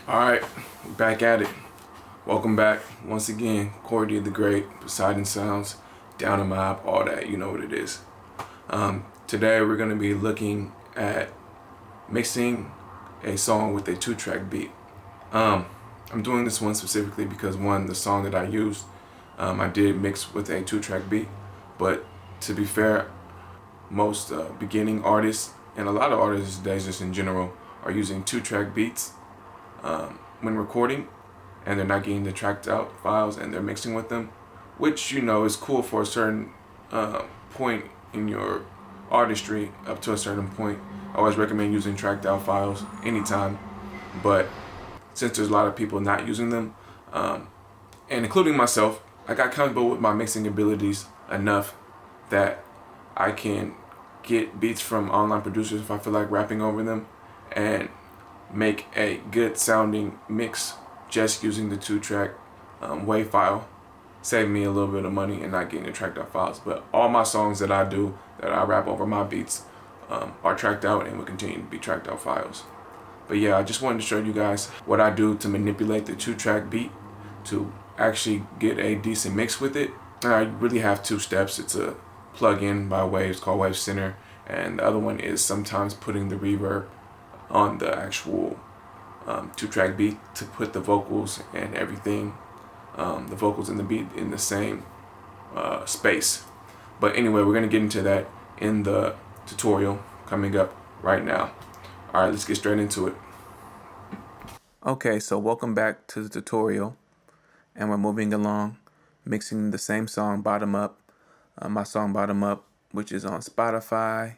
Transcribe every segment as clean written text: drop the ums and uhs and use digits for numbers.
Alright, back at it. Welcome back once again. Cordy TheGreat, Poseidon Soundz, Down in Mob, all that, you know what it is. Today we're going to be looking at mixing a song with a 2-track beat. I'm doing this one specifically because one, the song that I used, I did mix with a 2-track beat. But to be fair, most beginning artists and a lot of artists these days just in general are using 2-track beats when recording, and they're not getting the tracked out files and they're mixing with them, which is cool for a certain point in your artistry. Up to a certain point, I always recommend using tracked out files anytime, but since there's a lot of people not using them, and including myself, I got comfortable with my mixing abilities enough that I can get beats from online producers if I feel like rapping over them and make a good sounding mix just using the 2-track WAV file. Save me a little bit of money and not getting the tracked out files. But all my songs that I do, that I rap over my beats, are tracked out and will continue to be tracked out files. But yeah, I just wanted to show you guys what I do to manipulate the 2-track beat to actually get a decent mix with it. And I really have two steps. It's a plug-in by Waves called Wave Center, and the other one is sometimes putting the reverb on the actual 2-track beat to put the vocals and everything, the vocals and the beat in the same space. But anyway, we're going to get into that in the tutorial coming up right now. Alright, let's get straight into it. Okay, so welcome back to the tutorial, and we're moving along, mixing the same song bottom up, my song Bottom Up, which is on Spotify,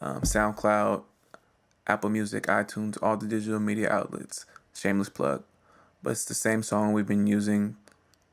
SoundCloud, Apple Music, iTunes, all the digital media outlets. Shameless plug. But it's the same song we've been using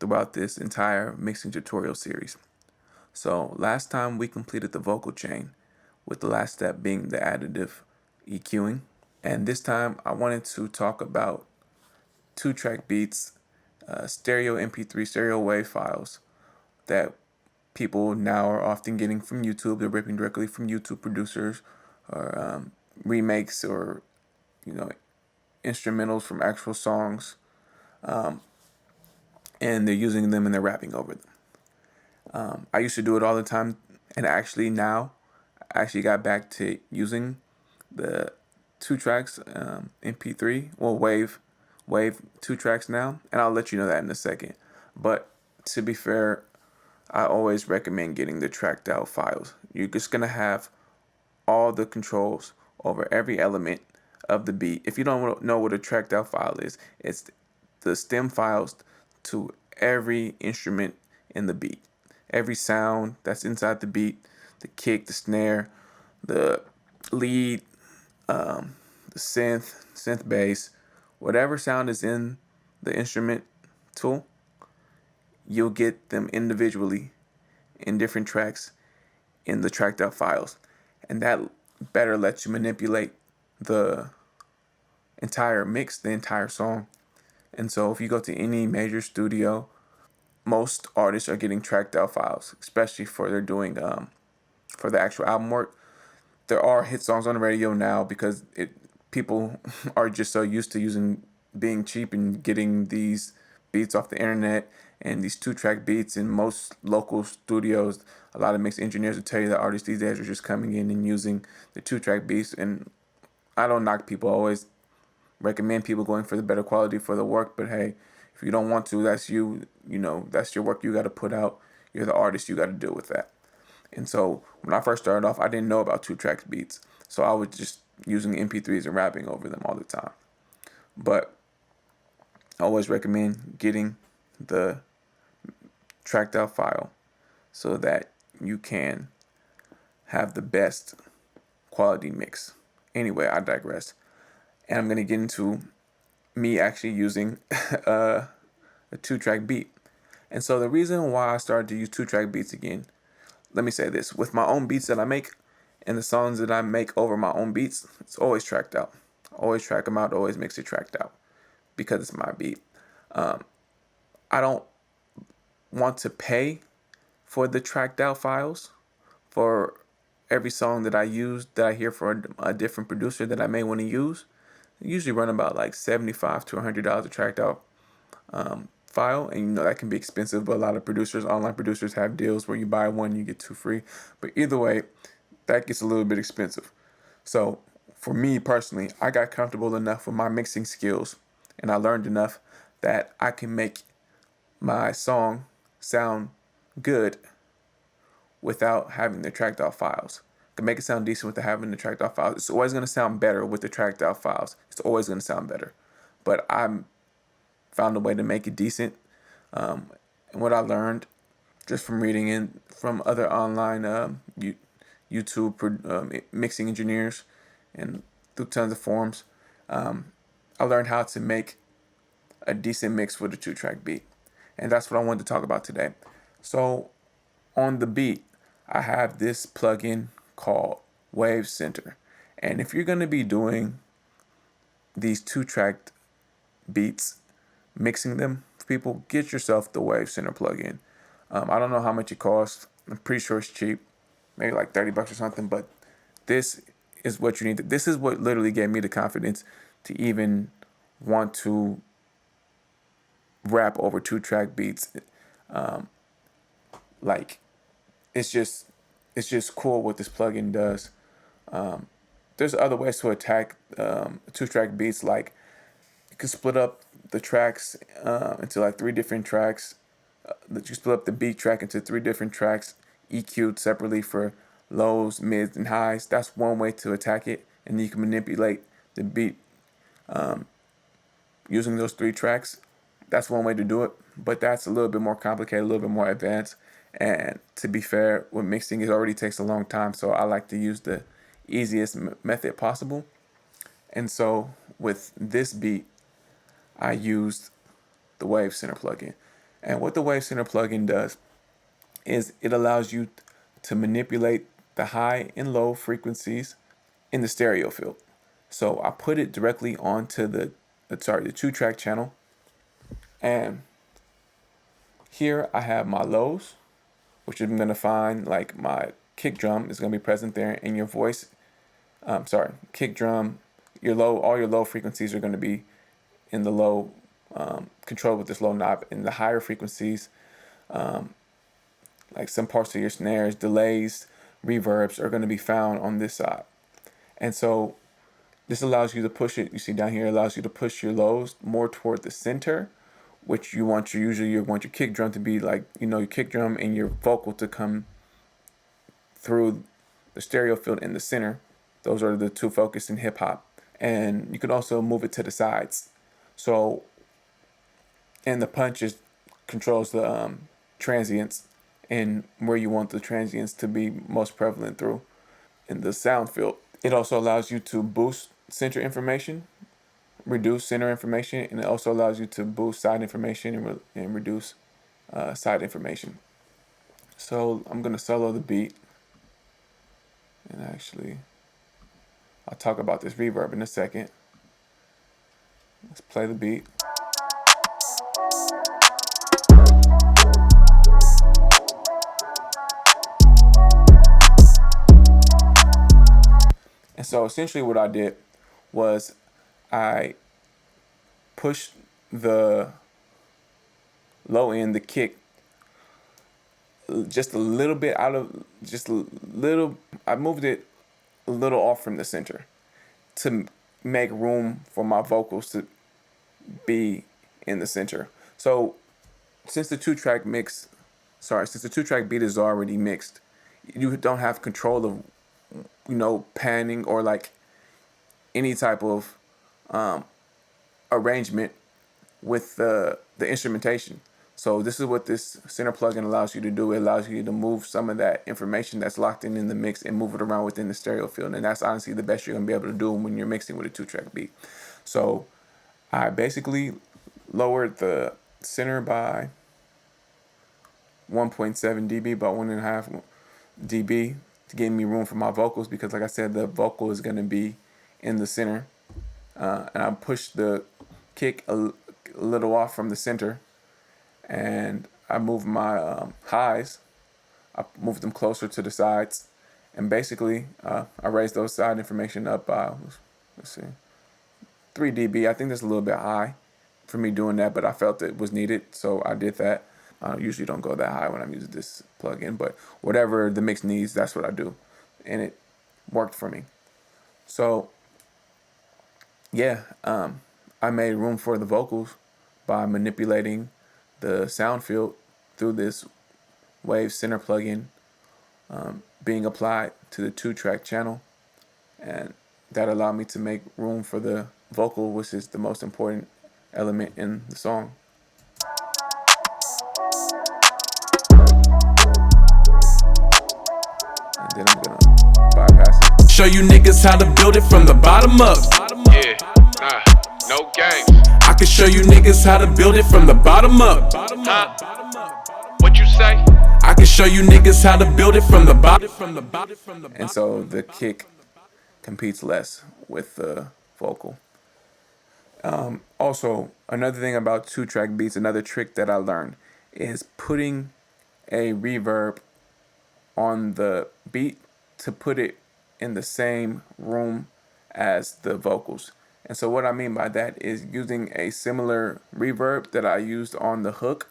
throughout this entire mixing tutorial series. So last time we completed the vocal chain, with the last step being the additive EQing. And this time I wanted to talk about 2-track beats, stereo MP3 stereo wave files that people now are often getting from YouTube. They're ripping directly from YouTube producers or remakes or instrumentals from actual songs, and they're using them and they're rapping over them. I used to do it all the time, and actually now I actually got back to using the 2 tracks MP3, well wave 2 tracks now, and I'll let you know that in a second. But to be fair, I always recommend getting the tracked out files. You're just gonna have all the controls over every element of the beat. If you don't know what a tracked out file is, it's the stem files to every instrument in the beat, every sound that's inside the beat, the kick, the snare, the lead, the synth bass, whatever sound is in the instrument tool, you'll get them individually in different tracks in the tracked out files, and that better lets you manipulate the entire mix, the entire song. And so if you go to any major studio, most artists are getting tracked out files, especially for they're doing for the actual album work. There are hit songs on the radio now because people are just so used to being cheap and getting these beats off the internet and these 2-track beats in most local studios. A lot of mix engineers will tell you that artists these days are just coming in and using the 2-track beats, and I don't knock people. I always recommend people going for the better quality for the work, but hey, if you don't want to, that's that's your work you got to put out. You're the artist, you got to deal with that. And so when I first started off, I didn't know about 2-track beats, so I was just using MP3s and rapping over them all the time. But I always recommend getting the tracked out file so that you can have the best quality mix. Anyway, I digress. And I'm going to get into me actually using a 2-track beat. And so the reason why I started to use 2-track beats again, let me say this, with my own beats that I make and the songs that I make over my own beats, it's always tracked out. Always track them out, always mix it tracked out because it's my beat. I don't want to pay for the tracked out files for every song that I use, that I hear for a different producer that I may want to use. usually run about like $75 to $100 a tracked out file, and you know that can be expensive, but a lot of producers, online producers, have deals where you buy one, you get two free. But either way, that gets a little bit expensive. So for me personally, I got comfortable enough with my mixing skills, and I learned enough that I can make my song sound good without having the tracked out files. I can make it sound decent without having the tracked out files. It's always going to sound better with the tracked out files. It's always going to sound better. But I found a way to make it decent. And what I learned just from reading in from other online YouTube mixing engineers and through tons of forums, I learned how to make a decent mix with a 2-track beat. And that's what I wanted to talk about today. So on the beat, I have this plugin called Wave Center. And if you're going to be doing these 2-track beats, mixing them for people, get yourself the Wave Center plugin. I don't know how much it costs. I'm pretty sure it's cheap, maybe like $30 or something. But this is what you need. This is what literally gave me the confidence to even want to rap over 2-track beats. Like it's just cool what this plugin does. There's other ways to attack 2-track beats, like you can split up the tracks into like 3 different tracks. You split up the beat track into 3 different tracks, EQ'd separately for lows, mids, and highs. That's one way to attack it, and you can manipulate the beat using those 3 tracks. That's one way to do it, but that's a little bit more complicated, a little bit more advanced. And to be fair, with mixing, it already takes a long time, so I like to use the easiest method possible. And so with this beat, I used the Wave Center plugin. And what the Wave Center plugin does is it allows you to manipulate the high and low frequencies in the stereo field. So I put it directly onto the 2-track channel. And here I have my lows, which I'm going to find like my kick drum is going to be present there, and your voice, kick drum, all your low frequencies are going to be in the low, controlled with this low knob. In the higher frequencies, like some parts of your snares, delays, reverbs are going to be found on this side. And so this allows you to push it, you see down here, allows you to push your lows more toward the center, which you want your kick drum to be like, your kick drum and your vocal to come through the stereo field in the center. Those are the 2 focus in hip hop. And you can also move it to the sides. So, and the punch controls the transients and where you want the transients to be most prevalent through in the sound field. It also allows you to boost center information, reduce center information, and it also allows you to boost side information and reduce side information. So I'm going to solo the beat, and actually I'll talk about this reverb in a second. Let's play the beat. And so essentially what I did was I pushed the low end, the kick, just a little bit I moved it a little off from the center to make room for my vocals to be in the center. So since the 2-track beat is already mixed, you don't have control of, panning or like any type of arrangement with the instrumentation. So this is what this center plugin allows you to do. It allows you to move some of that information that's locked in the mix and move it around within the stereo field. And that's honestly the best you're going to be able to do when you're mixing with a 2-track beat. So I basically lowered the center by 1.7 dB, about 1.5 dB, to give me room for my vocals, because like I said, the vocal is going to be in the center. And I pushed the kick a little off from the center, and I moved my highs. I moved them closer to the sides, and basically I raised those side information up by, let's see, 3 dB. I think that's a little bit high for me doing that, but I felt it was needed, so I did that. I usually don't go that high when I'm using this plugin, but whatever the mix needs, that's what I do, and it worked for me. So yeah, I made room for the vocals by manipulating the sound field through this Wave Center plugin being applied to the 2-track channel, and that allowed me to make room for the vocal, which is the most important element in the song. And then I'm gonna bypass it. Show you niggas how to build it from the bottom up. Yeah, no games. I can show you niggas how to build it from the bottom up. Huh? What you say? I can show you niggas how to build it from the bottom. And so the kick competes less with the vocal. Also, another thing about 2-track beats, another trick that I learned is putting a reverb on the beat to put it in the same room as the vocals. And so what I mean by that is using a similar reverb that I used on the hook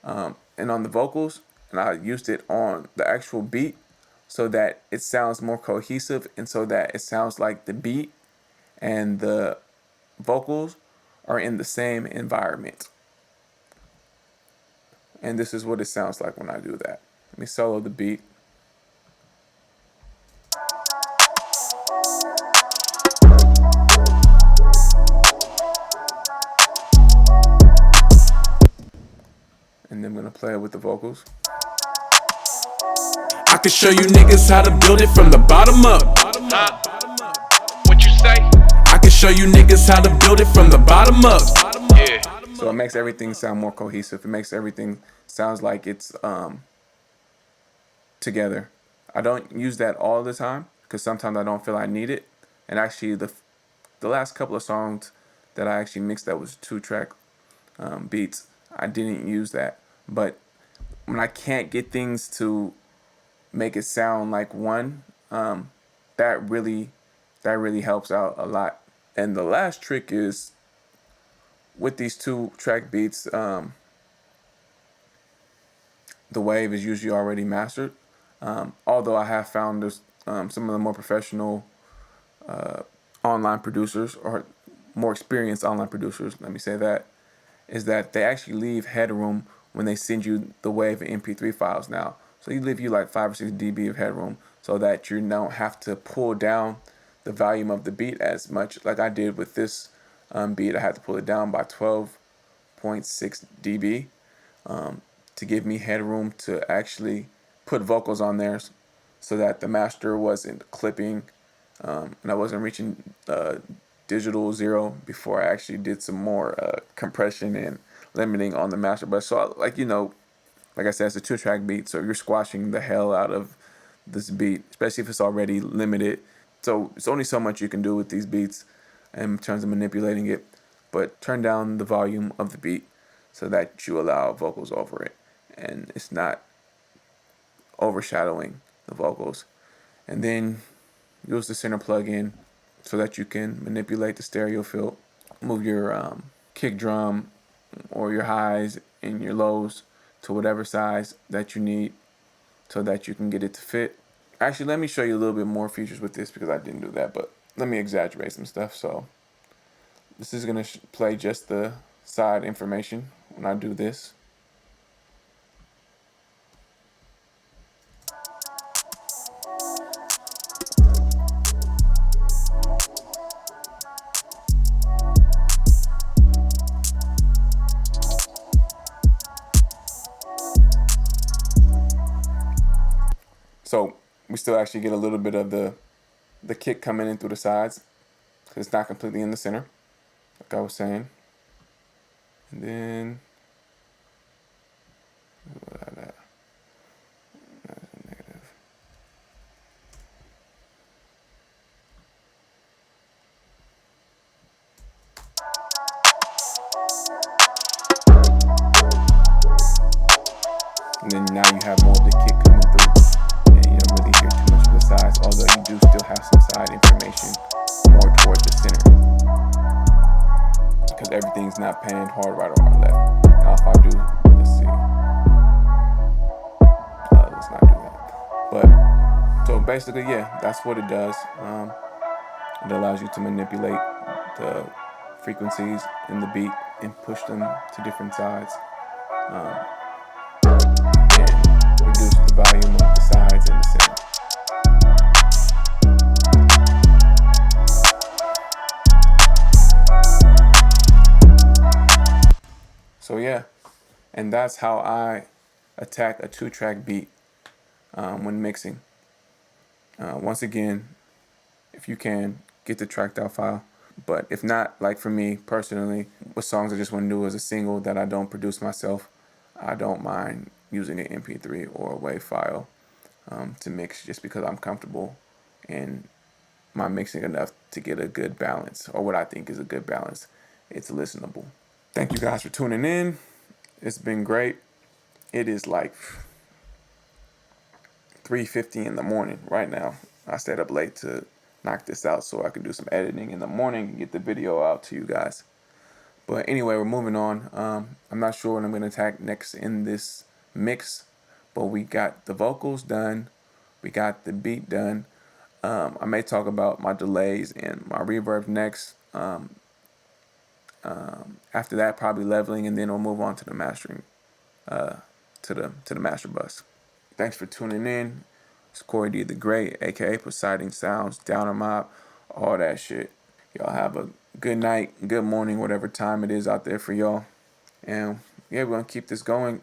and on the vocals, and I used it on the actual beat so that it sounds more cohesive and so that it sounds like the beat and the vocals are in the same environment. And this is what it sounds like when I do that. Let me solo the beat. And then I'm gonna play it with the vocals. I can show you niggas how to build it from the bottom up. What you say? I can show you niggas how to build it from the bottom up. Yeah. So it makes everything sound more cohesive. It makes everything sounds like it's together. I don't use that all the time because sometimes I don't feel I need it. And actually, the last couple of songs that I actually mixed that was 2-track beats, I didn't use that. But when I can't get things to make it sound like one, that really helps out a lot. And the last trick is with these 2-track beats, the wave is usually already mastered. Although I have found there's some of the more professional online producers, or more experienced online producers, let me say that, is that they actually leave headroom when they send you the wave and MP3 files now. So you leave you like 5 or 6 dB of headroom so that you don't have to pull down the volume of the beat as much. Like I did with this beat, I had to pull it down by 12.6 dB to give me headroom to actually put vocals on there so that the master wasn't clipping and I wasn't reaching digital 0 before I actually did some more compression and limiting on the master. But so, like, you know, like I said, it's a 2-track beat, so you're squashing the hell out of this beat, especially if it's already limited. So it's only so much you can do with these beats in terms of manipulating it, but turn down the volume of the beat so that you allow vocals over it and it's not overshadowing the vocals. And then use the center plugin so that you can manipulate the stereo field, move your kick drum or your highs and your lows to whatever size that you need so that you can get it to fit. Actually, let me show you a little bit more features with this because I didn't do that, but let me exaggerate some stuff. So this is going to play just the side information when I do this. So we still actually get a little bit of the kick coming in through the sides because it's not completely in the center, like I was saying. And then that's a negative. And then now you have more of the kick coming through, and you don't really hear too much of the sides, although you do still have some side information more toward the center. everything's not panned hard right or hard left. Now if I do, let's see. Let's not do that. But so basically, yeah, that's what it does. It allows you to manipulate the frequencies in the beat and push them to different sides, and reduce the volume of the sides and the center. So yeah, and that's how I attack a 2-track beat when mixing. Once again, if you can, get the tracked out file. But if not, like for me personally, with songs I just want to do as a single that I don't produce myself, I don't mind using an MP3 or a WAV file to mix, just because I'm comfortable in my mixing enough to get a good balance, or what I think is a good balance. It's listenable. Thank you guys for tuning in. It's been great. It is like 3:50 in the morning right now. I stayed up late to knock this out so I can do some editing in the morning and get the video out to you guys. But anyway, we're moving on. I'm not sure what I'm going to attack next in this mix, but we got the vocals done. We got the beat done. I may talk about my delays and my reverb next. After that, probably leveling, and then we'll move on to the mastering, to the master bus. Thanks for tuning in. It's Corey D the Great, aka Poseidon Soundz, Downer Mob, all that shit. Y'all have a good night, good morning, whatever time it is out there for y'all. And yeah, we're gonna keep this going.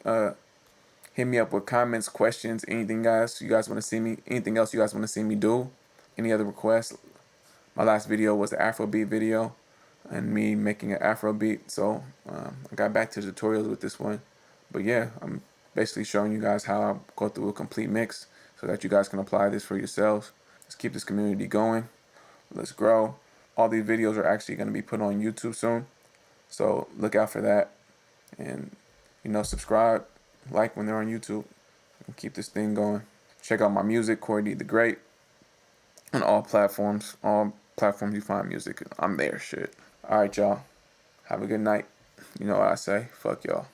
Hit me up with comments, questions, anything guys you guys want to see me, anything else you guys want to see me do, any other requests. My last video was the Afrobeat video and me making an Afrobeat, so I got back to the tutorials with this one. But yeah, I'm basically showing you guys how I go through a complete mix so that you guys can apply this for yourselves. Let's keep this community going. Let's grow. All these videos are actually going to be put on YouTube soon, so look out for that. And subscribe, like when they're on YouTube, and keep this thing going. Check out my music, Corey D the Great, on all platforms. All platforms you find music, I'm there. Shit. All right, y'all. Have a good night. You know what I say? Fuck y'all.